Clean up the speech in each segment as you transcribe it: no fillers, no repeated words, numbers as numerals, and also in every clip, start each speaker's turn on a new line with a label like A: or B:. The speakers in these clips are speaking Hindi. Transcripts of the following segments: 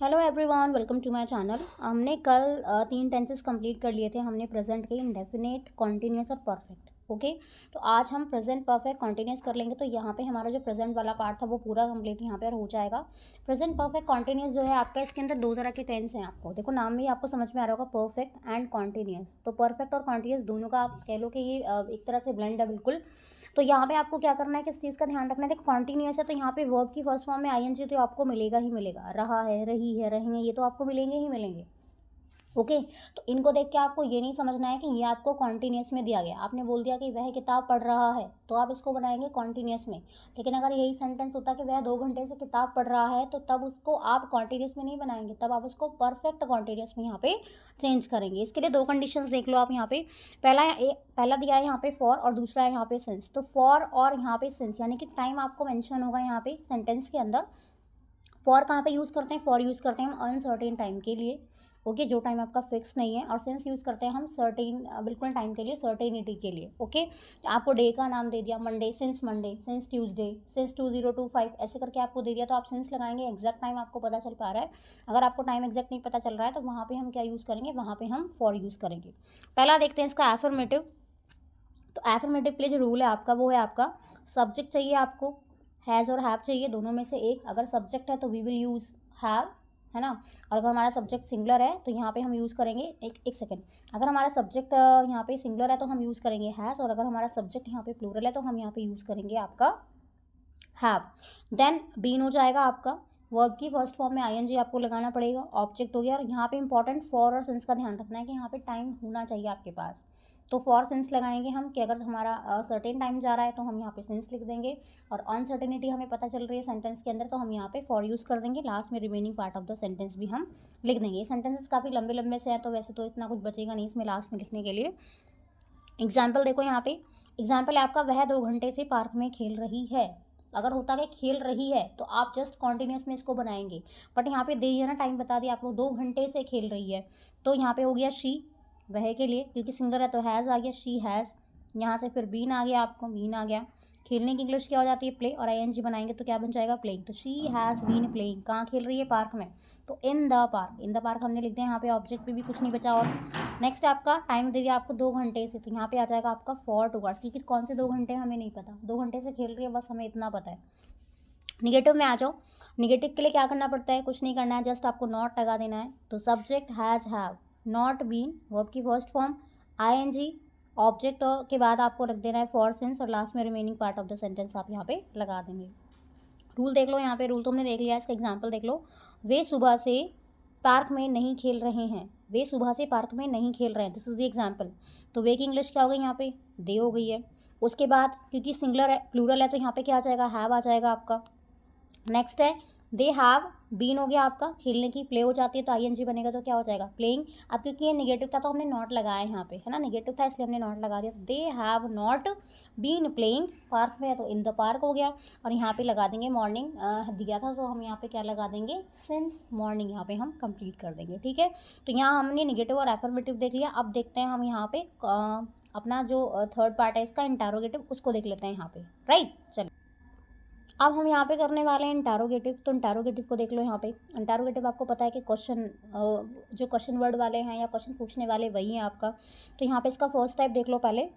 A: Hello everyone, welcome to my channel. हमने कल 3 टेंसेस कंप्लीट कर लिए थे। हमने प्रेजेंट के इंडेफिनेट, कॉन्टिन्यूस और परफेक्ट। ओके, तो आज हम प्रेजेंट परफेक्ट कॉन्टिन्यूस कर लेंगे। तो यहाँ पे हमारा जो प्रेजेंट वाला पार्ट था वो पूरा कंप्लीट यहाँ पे हो जाएगा। प्रेजेंट परफेक्ट कॉन्टिन्यूस जो है आपका, इसके अंदर 2 तरह के टेंस हैं। आपको देखो, नाम में ही आपको समझ में आ रहा होगा, परफेक्ट एंड कॉन्टिन्यूस। तो परफेक्ट और कॉन्टिन्यूस दोनों का आप कह लो कि ये एक तरह से ब्लेंड है बिल्कुल। तो यहाँ पे आपको क्या करना है, किस चीज़ का ध्यान रखना है। देखो, कॉन्टिन्यूस है तो यहाँ पे वर्ब की फर्स्ट फॉर्म में आईएनजी तो आपको मिलेगा ही मिलेगा। रहा है, रही है, रहेंगे, ये तो आपको मिलेंगे ही मिलेंगे। ओके, तो इनको देख के आपको ये नहीं समझना है कि ये आपको कॉन्टिन्यूस में दिया गया। आपने बोल दिया कि वह किताब पढ़ रहा है, तो आप इसको बनाएंगे कॉन्टिन्यूस में। लेकिन अगर यही सेंटेंस होता कि वह 2 घंटे से किताब पढ़ रहा है, तो तब उसको आप कॉन्टिन्यूस में नहीं बनाएंगे, तब आप उसको परफेक्ट कॉन्टिन्यूस में यहाँ पे चेंज करेंगे। इसके लिए 2 कंडीशंस देख लो आप यहाँ पे। पहला दिया है यहाँ पे फॉर, और दूसरा है यहाँ पे सिंस। तो फॉर और यहाँ पे सिंस, यानी कि टाइम आपको मेंशन होगा यहाँ पे सेंटेंस के अंदर। फॉर कहाँ पे यूज़ करते हैं? फॉर यूज़ करते हैं हम अनसर्टेन टाइम के लिए। ओके, जो टाइम आपका फिक्स नहीं है। और सिंस यूज़ करते हैं हम सर्टेन, बिल्कुल टाइम के लिए, सर्टेनिटी के लिए। ओके, आपको डे का नाम दे दिया Monday, Monday, since Tuesday, since 2025, ऐसे करके आपको दे दिया, तो आप सिंस लगाएंगे। एग्जैक्ट टाइम आपको पता चल पा रहा है। अगर आपको टाइम एग्जैक्ट नहीं पता चल रहा है तो वहाँ पर हम क्या यूज़ करेंगे? वहाँ पर हम फॉर यूज़ करेंगे। पहला देखते हैं इसका एफर्मेटिव। तो एफर्मेटिव के लिए जो रूल है आपका, वो है आपका सब्जेक्ट चाहिए आपको, हैज़ और हैव चाहिए, दोनों में से एक। अगर सब्जेक्ट है तो वी विल यूज़ हैव, है ना। और अगर हमारा सब्जेक्ट सिंगुलर है तो यहाँ पे हम यूज़ करेंगे, एक सेकेंड, अगर हमारा सब्जेक्ट यहाँ पे सिंगुलर है तो हम यूज़ करेंगे हैज़, और अगर हमारा सब्जेक्ट यहाँ पे प्लूरल है तो हम यहाँ पे यूज़ करेंगे आपका हैव। देन बीन हो जाएगा आपका। वर्ब की फर्स्ट फॉर्म में आईएनजी आपको लगाना पड़ेगा। ऑब्जेक्ट हो गया। और यहाँ पे इंपॉर्टेंट फॉर और सिंस का ध्यान रखना है कि यहाँ पे टाइम होना चाहिए आपके पास। तो फॉर सिंस लगाएंगे हम कि अगर हमारा सर्टेन टाइम जा रहा है तो हम यहाँ पे सिंस लिख देंगे, और अनसर्टेनिटी हमें पता चल रही है सेंटेंस के अंदर तो हम यहाँ पे फॉर यूज़ कर देंगे। लास्ट में remaining part of the sentence भी हम लिख देंगे। ये सेंटेंसेस काफ़ी लंबे लंबे से हैं, तो वैसे तो इतना कुछ बचेगा नहीं इसमें लास्ट में लिखने के लिए। एग्जाम्पल देखो यहाँ पे। एग्जाम्पल है आपका, वह 2 घंटे से पार्क में खेल रही है। अगर होता कि खेल रही है तो आप जस्ट कॉन्टिन्यूस में इसको बनाएंगे, बट यहाँ पे दे दिया ना, टाइम बता दिया आपको, 2 घंटे से खेल रही है। तो यहाँ पे हो गया शी, वह के लिए, क्योंकि सिंगलर है तो हैज़ आ गया, शी हैज़। यहाँ से फिर बीन आ गया, आपको बीन आ गया। खेलने की इंग्लिश क्या हो जाती है? प्ले, और आईएनजी बनाएंगे तो क्या बन जाएगा? प्लेइंग। तो शी हैज़ बीन प्लेइंग। कहाँ खेल रही है? पार्क में। तो इन the park, in the park हमने लिख दिया। यहाँ पे ऑब्जेक्ट पे भी कुछ नहीं बचा। और नेक्स्ट आपका टाइम दे दिया आपको 2 घंटे से, तो यहाँ पे आ जाएगा आपका फॉर 2 आवर्स, क्योंकि कौन से 2 घंटे हमें नहीं पता। 2 घंटे से खेल रही है, बस हमें इतना पता है। निगेटिव में आ जाओ। निगेटिव के लिए क्या करना पड़ता है? कुछ नहीं करना है, जस्ट आपको नॉट लगा देना है। तो subject has have, not been, verb की फर्स्ट फॉर्म, आईएनजी, ऑब्जेक्ट के बाद आपको रख देना है फॉर सिंस, और लास्ट में remaining part of the sentence आप यहाँ पे लगा देंगे। रूल देख लो यहाँ पे। रूल तो हमने देख लिया, इसका एग्जाम्पल देख लो। वे सुबह से पार्क में नहीं खेल रहे हैं। वे सुबह से पार्क में नहीं खेल रहे हैं, दिस इज द एग्जाम्पल। तो वे की इंग्लिश क्या हो गई यहाँ पे? दे हो गई है। उसके बाद क्योंकि सिंगुलर है, प्लूरल है, तो यहाँ पे क्या आ जाएगा? हैव आ जाएगा आपका। नेक्स्ट है दे हैव बीन हो गया आपका, खेलने की, प्ले हो जाती है तो आईएनजी बनेगा, तो क्या हो जाएगा? प्लेइंग। अब क्योंकि ये नेगेटिव था तो हमने नॉट लगाया यहाँ पे, है ना, नेगेटिव था इसलिए हमने नॉट लगा दिया। They have not been playing, park में है तो इन द पार्क हो गया। और यहाँ पे लगा देंगे मॉर्निंग दिया था तो हम यहाँ पे क्या लगा देंगे? सिंस मॉर्निंग यहाँ पे हम कंप्लीट कर देंगे। ठीक है, तो यहाँ हमने निगेटिव और एफर्मेटिव देख लिया। अब देखते हैं हम यहाँ पे अपना जो थर्ड पार्ट है इसका, इंटरोगेटिव, उसको देख लेते हैं यहाँ पे। राइट, चलिए अब हम यहाँ पे करने वाले हैं इंटरोगेटिव। तो इंटरोगेटिव को देख लो यहाँ पे। इंटरोगेटिव आपको पता है कि क्वेश्चन, जो क्वेश्चन वर्ड वाले हैं या क्वेश्चन पूछने वाले वही हैं आपका। तो यहाँ पे इसका फर्स्ट टाइप देख लो पहले।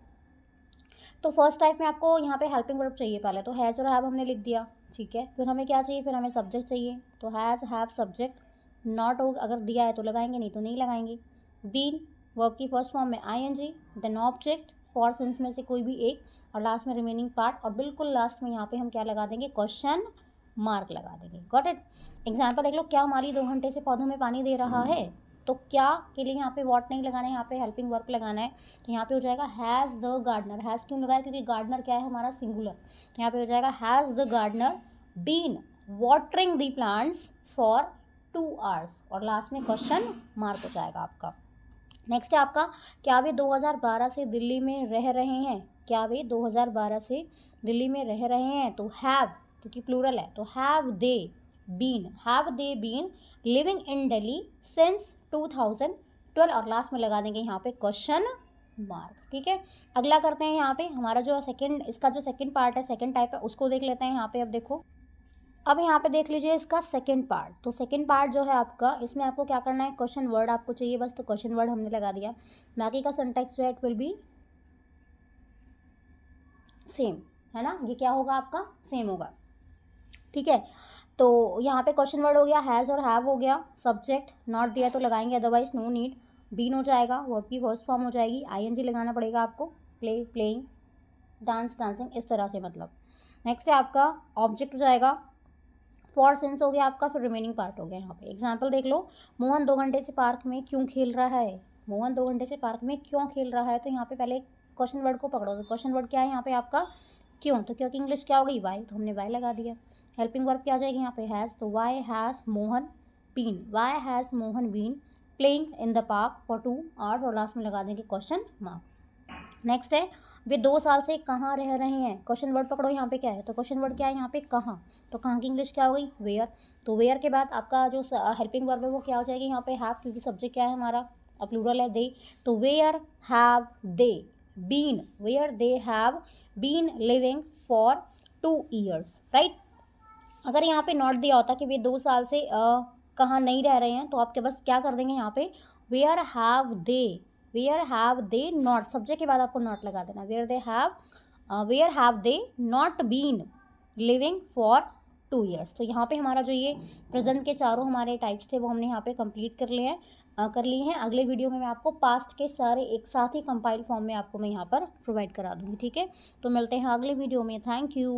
A: तो फर्स्ट टाइप में आपको यहाँ पे हेल्पिंग वर्ब चाहिए पहले, तो हैज़ और हैव हमने लिख दिया। ठीक है, फिर हमें क्या चाहिए? फिर हमें सब्जेक्ट चाहिए। तो हैज़ हैव सब्जेक्ट, नॉट हो अगर दिया है तो लगाएंगे, नहीं तो नहीं लगाएंगे। बीन, वर्ब की फर्स्ट फॉर्म में ING, then object, for since में से कोई भी एक, और लास्ट में रिमेनिंग पार्ट, और बिल्कुल लास्ट में यहाँ पे हम क्या लगा देंगे? क्वेश्चन मार्क लगा देंगे। Got it. एग्जाम्पल देख लो। क्या माली 2 घंटे से पौधों में पानी दे रहा है? तो क्या के लिए यहाँ पे वॉट नहीं लगाना है, यहाँ पे हेल्पिंग वर्ब लगाना है। तो यहाँ पे हो जाएगा हैज़ द गार्डनर। हैज़ क्यों लगाया? क्योंकि गार्डनर क्या है? हमारा सिंगुलर। तो यहाँ पे हो जाएगा has the gardener been watering the plants for 2 hours, और लास्ट में क्वेश्चन मार्क हो जाएगा आपका। नेक्स्ट है आपका, क्या वे 2012 से दिल्ली में रह रहे हैं? क्या वे 2012 से दिल्ली में रह रहे हैं? तो हैव, क्योंकि प्लूरल है, तो have they been living in Delhi since 2012, और लास्ट में लगा देंगे यहाँ पे क्वेश्चन मार्क। ठीक है, अगला करते हैं यहाँ पे। हमारा जो सेकंड, इसका जो सेकंड पार्ट है, सेकंड टाइप है, उसको देख लेते हैं यहाँ पे। अब देखो, अब यहाँ पे देख लीजिए इसका सेकंड पार्ट। तो सेकंड पार्ट जो है आपका, इसमें आपको क्या करना है, क्वेश्चन वर्ड आपको चाहिए बस, तो क्वेश्चन वर्ड हमने लगा दिया। बाकी का सिंटैक्स जो है इट विल बी सेम, है ना, ये क्या होगा आपका, सेम होगा, ठीक है। तो यहाँ पे क्वेश्चन वर्ड हो गया, हैज़ और हैव हो गया, सब्जेक्ट नॉट दिया तो लगाएंगे, अदरवाइज नो नीड। बीन हो जाएगा, वर्ब की फर्स्ट फॉर्म हो जाएगी, आईएनजी लगाना पड़ेगा आपको, प्ले प्लेइंग, डांस डांसिंग, इस तरह से मतलब। नेक्स्ट है आपका ऑब्जेक्ट हो जाएगा, फॉर सिंस हो गया आपका, फिर रिमेनिंग पार्ट हो गया। यहाँ पे एग्जाम्पल देख लो, मोहन 2 घंटे से पार्क में क्यों खेल रहा है, मोहन 2 घंटे से पार्क में क्यों खेल रहा है। तो यहाँ पे पहले क्वेश्चन वर्ड को पकड़ो, तो क्वेश्चन वर्ड क्या है यहाँ पे आपका, क्यों, तो क्योंकि इंग्लिश क्या हो गई, वाई, तो हमने वाई लगा दिया। हेल्पिंग वर्ब क्या आ जाएगी यहाँ पे, हैज़, तो why has Mohan been, why has Mohan been playing in the park for 2 hours, और लास्ट में लगा देंगे क्वेश्चन मार्क। नेक्स्ट है, वे 2 साल से कहाँ रह रहे हैं, क्वेश्चन वर्ड पकड़ो, यहाँ पे क्या है, तो क्वेश्चन वर्ड क्या है यहाँ पे, कहाँ, तो कहाँ की इंग्लिश क्या हो गई, वेयर। तो वेयर के बाद आपका जो हेल्पिंग वर्ब है वो क्या हो जाएगी यहाँ पे, हैव, क्योंकि सब्जेक्ट क्या है हमारा, प्लूरल है, दे, तो where have they been, where they have been living for 2 years, right. अगर यहाँ पे नॉट दिया होता कि वे 2 साल से कहाँ नहीं रह रहे हैं, तो आपके बस क्या कर देंगे यहाँ पे, where have they not, subject के बाद आपको नॉट लगा देना, where have they not been living for 2 years। तो यहाँ पे हमारा जो ये प्रेजेंट के चारों हमारे टाइप्स थे वो हमने यहाँ पे कंप्लीट कर लिए हैं। अगले वीडियो में मैं आपको पास्ट के सारे एक साथ ही कंपाइल फॉर्म में आपको मैं यहाँ पर प्रोवाइड करा दूँगी, ठीक है। तो मिलते हैं अगले वीडियो में, थैंक यू।